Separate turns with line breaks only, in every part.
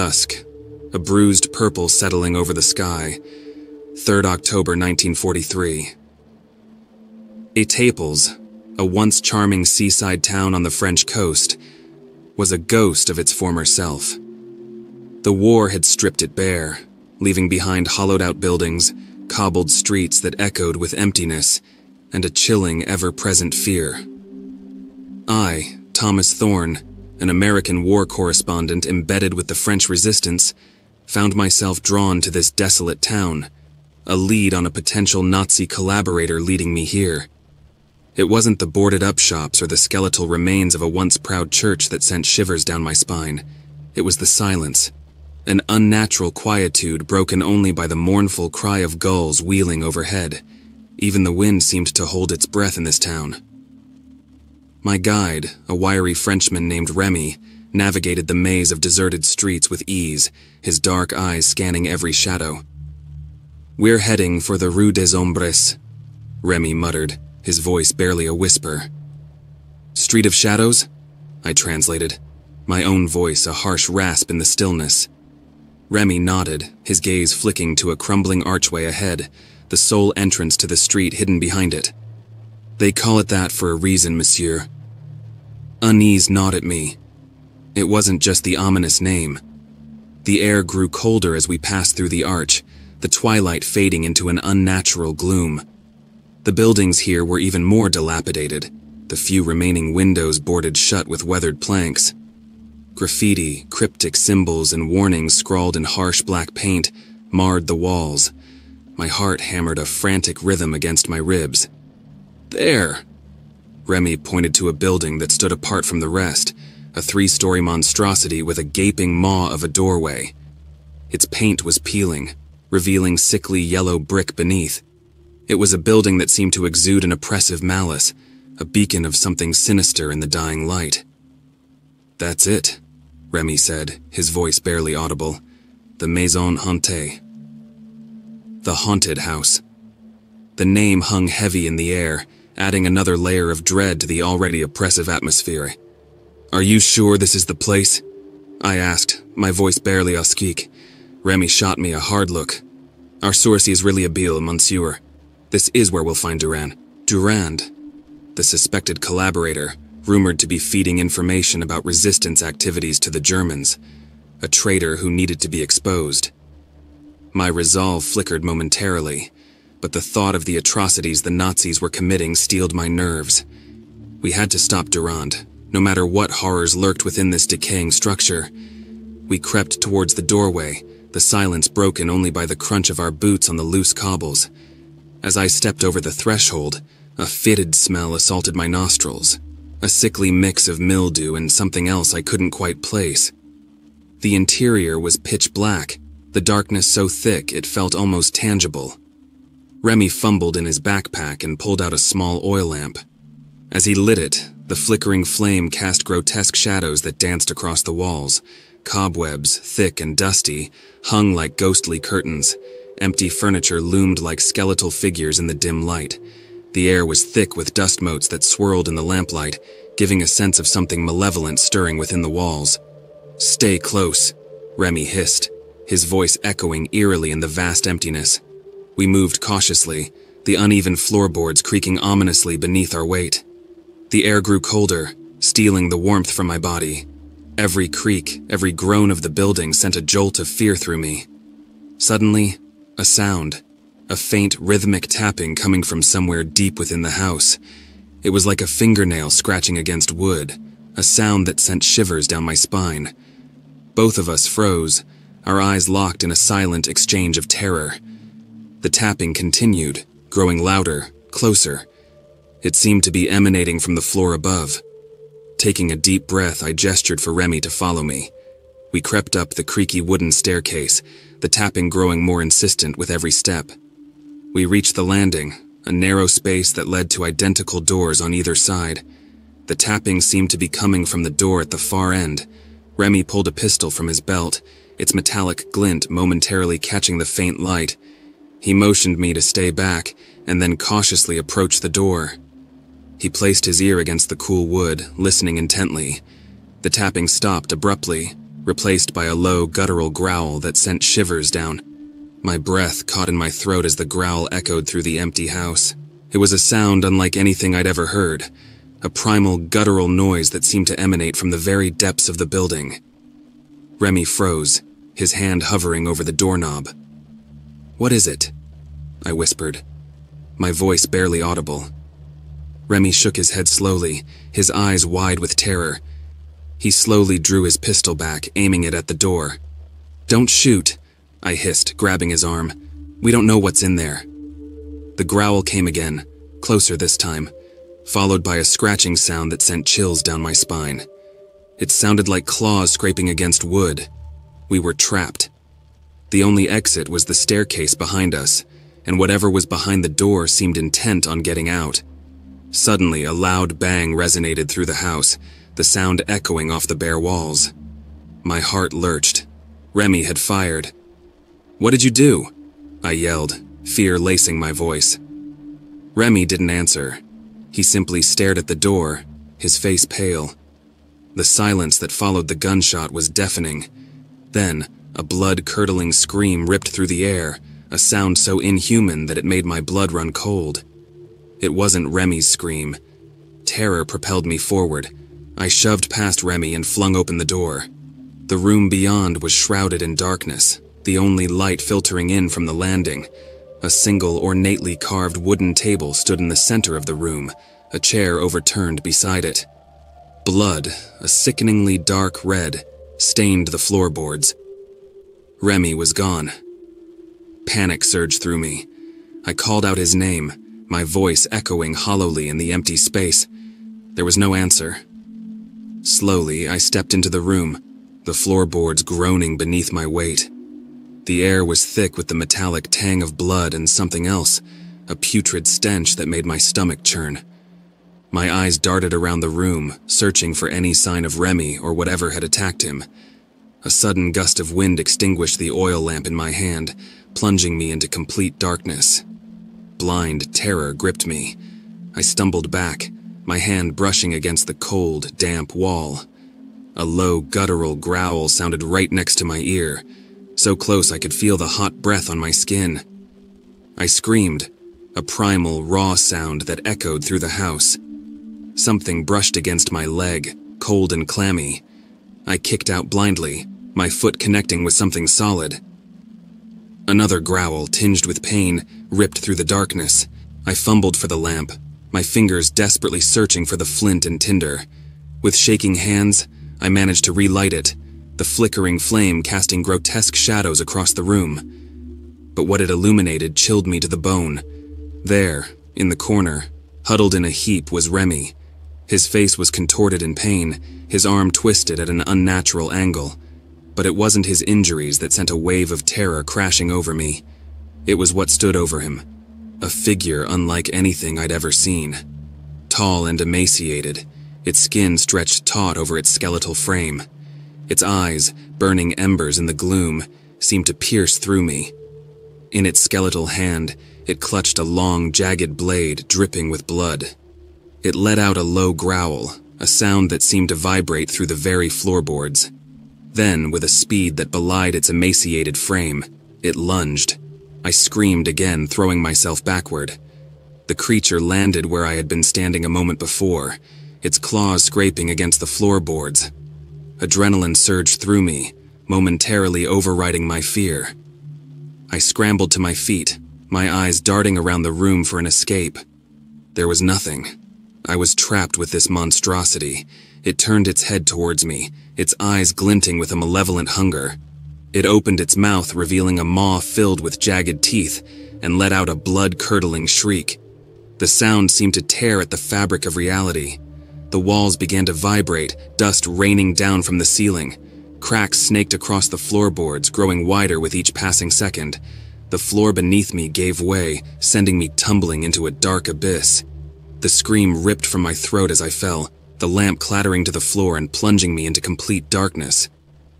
dusk, a bruised purple settling over the sky. 3rd October 1943. Étaples, a once charming seaside town on the French coast, was a ghost of its former self. The war had stripped it bare, leaving behind hollowed-out buildings, cobbled streets that echoed with emptiness, and a chilling, ever-present fear. I, Thomas Thorne, an American war correspondent embedded with the French resistance, found myself drawn to this desolate town, a lead on a potential Nazi collaborator leading me here. It wasn't the boarded-up shops or the skeletal remains of a once-proud church that sent shivers down my spine. It was the silence, an unnatural quietude broken only by the mournful cry of gulls wheeling overhead. Even the wind seemed to hold its breath in this town. My guide, a wiry Frenchman named Remy, navigated the maze of deserted streets with ease, his dark eyes scanning every shadow. "We're heading for the Rue des Ombres," Remy muttered, his voice barely a whisper. "Street of Shadows?" I translated, my own voice a harsh rasp in the stillness. Remy nodded, his gaze flicking to a crumbling archway ahead, the sole entrance to the street hidden behind it. "They call it that for a reason, monsieur." Unease gnawed at me. It wasn't just the ominous name. The air grew colder as we passed through the arch, the twilight fading into an unnatural gloom. The buildings here were even more dilapidated, the few remaining windows boarded shut with weathered planks. Graffiti, cryptic symbols, and warnings scrawled in harsh black paint marred the walls. My heart hammered a frantic rhythm against my ribs. "There!" Remy pointed to a building that stood apart from the rest, a 3-story monstrosity with a gaping maw of a doorway. Its paint was peeling, revealing sickly yellow brick beneath. It was a building that seemed to exude an oppressive malice, a beacon of something sinister in the dying light. "That's it," Remy said, his voice barely audible. "The Maison Hantée." The haunted house. The name hung heavy in the air, adding another layer of dread to the already oppressive atmosphere. "Are you sure this is the place?" I asked, my voice barely ausquique. Remy shot me a hard look. "Our source is really habile, monsieur. This is where we'll find Durand." Durand, the suspected collaborator, rumored to be feeding information about resistance activities to the Germans, a traitor who needed to be exposed. My resolve flickered momentarily, but the thought of the atrocities the Nazis were committing steeled my nerves. We had to stop Durand, no matter what horrors lurked within this decaying structure. We crept towards the doorway, the silence broken only by the crunch of our boots on the loose cobbles. As I stepped over the threshold, a fetid smell assaulted my nostrils, a sickly mix of mildew and something else I couldn't quite place. The interior was pitch black, the darkness so thick it felt almost tangible. Remy fumbled in his backpack and pulled out a small oil lamp. As he lit it, the flickering flame cast grotesque shadows that danced across the walls. Cobwebs, thick and dusty, hung like ghostly curtains. Empty furniture loomed like skeletal figures in the dim light. The air was thick with dust motes that swirled in the lamplight, giving a sense of something malevolent stirring within the walls. "Stay close," Remy hissed, his voice echoing eerily in the vast emptiness. We moved cautiously, the uneven floorboards creaking ominously beneath our weight. The air grew colder, stealing the warmth from my body. Every creak, every groan of the building sent a jolt of fear through me. Suddenly, a sound, a faint rhythmic tapping coming from somewhere deep within the house. It was like a fingernail scratching against wood, a sound that sent shivers down my spine. Both of us froze, our eyes locked in a silent exchange of terror. The tapping continued, growing louder, closer. It seemed to be emanating from the floor above. Taking a deep breath, I gestured for Remy to follow me. We crept up the creaky wooden staircase, the tapping growing more insistent with every step. We reached the landing, a narrow space that led to identical doors on either side. The tapping seemed to be coming from the door at the far end. Remy pulled a pistol from his belt, its metallic glint momentarily catching the faint light. He motioned me to stay back, and then cautiously approached the door. He placed his ear against the cool wood, listening intently. The tapping stopped abruptly, replaced by a low, guttural growl that sent shivers down. My breath caught in my throat as the growl echoed through the empty house. It was a sound unlike anything I'd ever heard, a primal, guttural noise that seemed to emanate from the very depths of the building. Remy froze, his hand hovering over the doorknob. "What is it?" I whispered, my voice barely audible. Remy shook his head slowly, his eyes wide with terror. He slowly drew his pistol back, aiming it at the door. "Don't shoot," I hissed, grabbing his arm. "We don't know what's in there." The growl came again, closer this time, followed by a scratching sound that sent chills down my spine. It sounded like claws scraping against wood. We were trapped. The only exit was the staircase behind us, and whatever was behind the door seemed intent on getting out. Suddenly, a loud bang resonated through the house, the sound echoing off the bare walls. My heart lurched. Remy had fired. "What did you do?" I yelled, fear lacing my voice. Remy didn't answer. He simply stared at the door, his face pale. The silence that followed the gunshot was deafening. Then, a blood-curdling scream ripped through the air, a sound so inhuman that it made my blood run cold. It wasn't Remy's scream. Terror propelled me forward. I shoved past Remy and flung open the door. The room beyond was shrouded in darkness, the only light filtering in from the landing. A single ornately carved wooden table stood in the center of the room, a chair overturned beside it. Blood, a sickeningly dark red, stained the floorboards. Remy was gone. Panic surged through me. I called out his name, my voice echoing hollowly in the empty space. There was no answer. Slowly, I stepped into the room, the floorboards groaning beneath my weight. The air was thick with the metallic tang of blood and something else, a putrid stench that made my stomach churn. My eyes darted around the room, searching for any sign of Remy or whatever had attacked him. A sudden gust of wind extinguished the oil lamp in my hand, plunging me into complete darkness. Blind terror gripped me. I stumbled back, my hand brushing against the cold, damp wall. A low, guttural growl sounded right next to my ear, so close I could feel the hot breath on my skin. I screamed, a primal, raw sound that echoed through the house. Something brushed against my leg, cold and clammy. I kicked out blindly, my foot connecting with something solid. Another growl, tinged with pain, ripped through the darkness. I fumbled for the lamp, my fingers desperately searching for the flint and tinder. With shaking hands, I managed to relight it, the flickering flame casting grotesque shadows across the room. But what it illuminated chilled me to the bone. There, in the corner, huddled in a heap, was Remy. His face was contorted in pain, his arm twisted at an unnatural angle. But it wasn't his injuries that sent a wave of terror crashing over me. It was what stood over him, a figure unlike anything I'd ever seen. Tall and emaciated, its skin stretched taut over its skeletal frame. Its eyes, burning embers in the gloom, seemed to pierce through me. In its skeletal hand, it clutched a long, jagged blade dripping with blood. It let out a low growl, a sound that seemed to vibrate through the very floorboards. Then, with a speed that belied its emaciated frame, it lunged. I screamed again, throwing myself backward. The creature landed where I had been standing a moment before, its claws scraping against the floorboards. Adrenaline surged through me, momentarily overriding my fear. I scrambled to my feet, my eyes darting around the room for an escape. There was nothing. I was trapped with this monstrosity. It turned its head towards me, its eyes glinting with a malevolent hunger. It opened its mouth, revealing a maw filled with jagged teeth, and let out a blood-curdling shriek. The sound seemed to tear at the fabric of reality. The walls began to vibrate, dust raining down from the ceiling. Cracks snaked across the floorboards, growing wider with each passing second. The floor beneath me gave way, sending me tumbling into a dark abyss. The scream ripped from my throat as I fell, the lamp clattering to the floor and plunging me into complete darkness.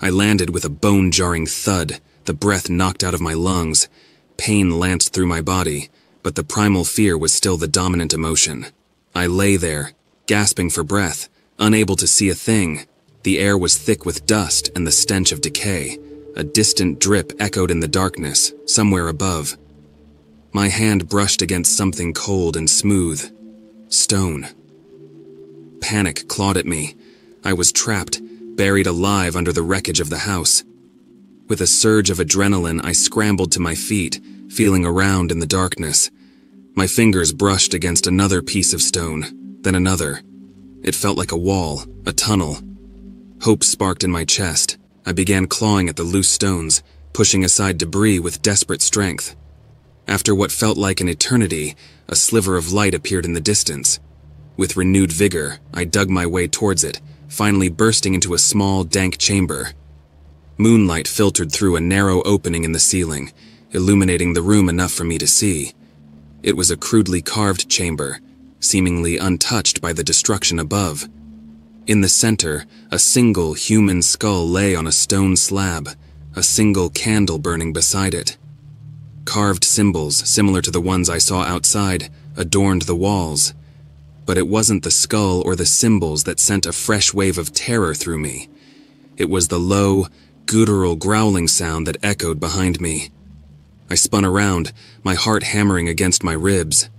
I landed with a bone-jarring thud, the breath knocked out of my lungs. Pain lanced through my body, but the primal fear was still the dominant emotion. I lay there, gasping for breath, unable to see a thing. The air was thick with dust and the stench of decay. A distant drip echoed in the darkness, somewhere above. My hand brushed against something cold and smooth. Stone. Panic clawed at me. I was trapped, buried alive under the wreckage of the house. With a surge of adrenaline, I scrambled to my feet, feeling around in the darkness. My fingers brushed against another piece of stone, then another. It felt like a wall, a tunnel. Hope sparked in my chest. I began clawing at the loose stones, pushing aside debris with desperate strength. After what felt like an eternity, a sliver of light appeared in the distance. With renewed vigor, I dug my way towards it, finally bursting into a small, dank chamber. Moonlight filtered through a narrow opening in the ceiling, illuminating the room enough for me to see. It was a crudely carved chamber, seemingly untouched by the destruction above. In the center, a single human skull lay on a stone slab, a single candle burning beside it. Carved symbols, similar to the ones I saw outside, adorned the walls. But it wasn't the skull or the symbols that sent a fresh wave of terror through me. It was the low, guttural growling sound that echoed behind me. I spun around, my heart hammering against my ribs.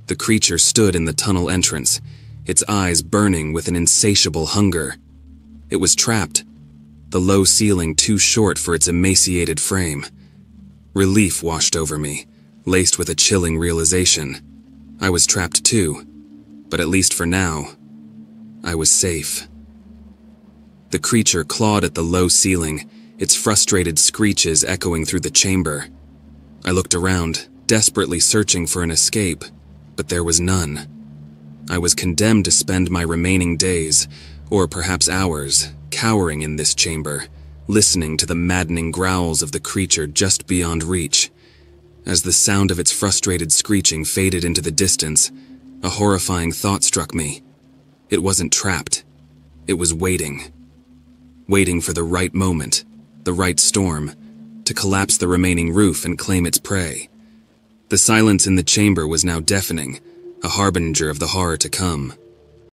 The creature stood in the tunnel entrance, its eyes burning with an insatiable hunger. It was trapped, the low ceiling too short for its emaciated frame. Relief washed over me, laced with a chilling realization. I was trapped too, but at least for now, I was safe. The creature clawed at the low ceiling, its frustrated screeches echoing through the chamber. I looked around, desperately searching for an escape, but there was none. I was condemned to spend my remaining days, or perhaps hours, cowering in this chamber, listening to the maddening growls of the creature just beyond reach. As the sound of its frustrated screeching faded into the distance, a horrifying thought struck me. It wasn't trapped. It was waiting. Waiting for the right moment, the right storm, to collapse the remaining roof and claim its prey. The silence in the chamber was now deafening, a harbinger of the horror to come.